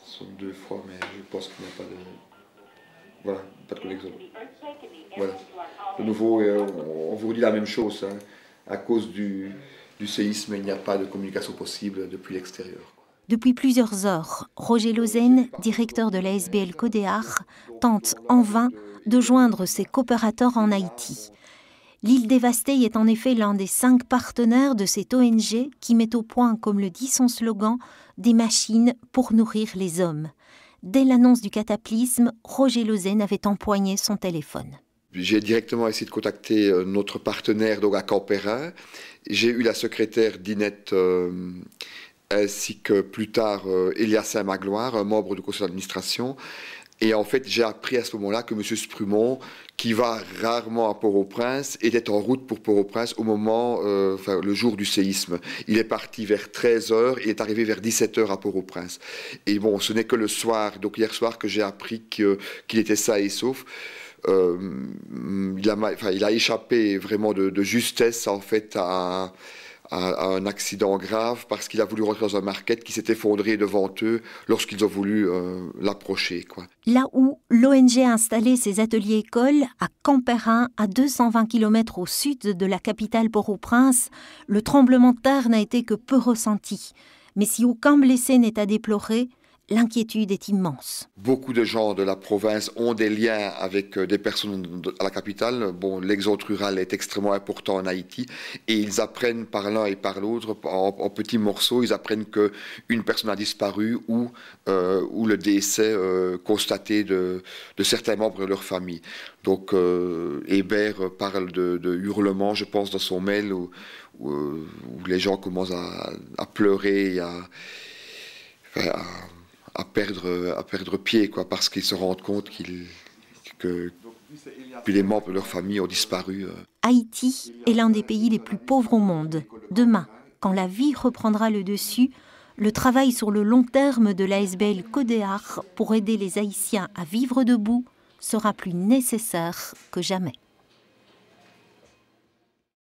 Ce sont 2 fois, mais je pense qu'il n'y a pas de... Voilà, pas de connexion. Voilà. De nouveau, on vous dit la même chose. Hein. À cause du séisme, il n'y a pas de communication possible depuis l'extérieur. Depuis plusieurs heures, Roger Lauzen, directeur de la SBL Codéar, tente en vain de joindre ses coopérateurs en Haïti. L'île dévastée est en effet l'un des 5 partenaires de cette ONG qui met au point, comme le dit son slogan, des machines pour nourrir les hommes. Dès l'annonce du cataclysme, Roger Lauzen avait empoigné son téléphone. J'ai directement essayé de contacter notre partenaire donc à Camperin. J'ai eu la secrétaire d'Inette ainsi que plus tard Elias Saint-Magloire, un membre du conseil d'administration. Et en fait, j'ai appris à ce moment-là que M. Sprumont, qui va rarement à Port-au-Prince, était en route pour Port-au-Prince au moment, le jour du séisme. Il est parti vers 13h et est arrivé vers 17h à Port-au-Prince. Et bon, ce n'est que le soir, donc hier soir, que j'ai appris qu'il était sain et sauf. Il a échappé vraiment de justesse, en fait, à un accident grave parce qu'il a voulu rentrer dans un market qui s'est effondré devant eux lorsqu'ils ont voulu l'approcher. Là où l'ONG a installé ses ateliers-écoles, à Camperin, à 220 km au sud de la capitale Port-au-Prince, le tremblement de terre n'a été que peu ressenti. Mais si aucun blessé n'est à déplorer, l'inquiétude est immense. Beaucoup de gens de la province ont des liens avec des personnes à la capitale. Bon, l'exode rural est extrêmement important en Haïti et ils apprennent par l'un et par l'autre, en petits morceaux, ils apprennent qu'une personne a disparu ou le décès constaté de certains membres de leur famille. Donc Hébert parle de hurlements, je pense, dans son mail où les gens commencent à pleurer et à perdre pied, parce qu'ils se rendent compte que les membres de leur famille ont disparu. Haïti est l'un des pays les plus pauvres au monde. Demain, quand la vie reprendra le dessus, le travail sur le long terme de la SBL Codéar pour aider les Haïtiens à vivre debout sera plus nécessaire que jamais.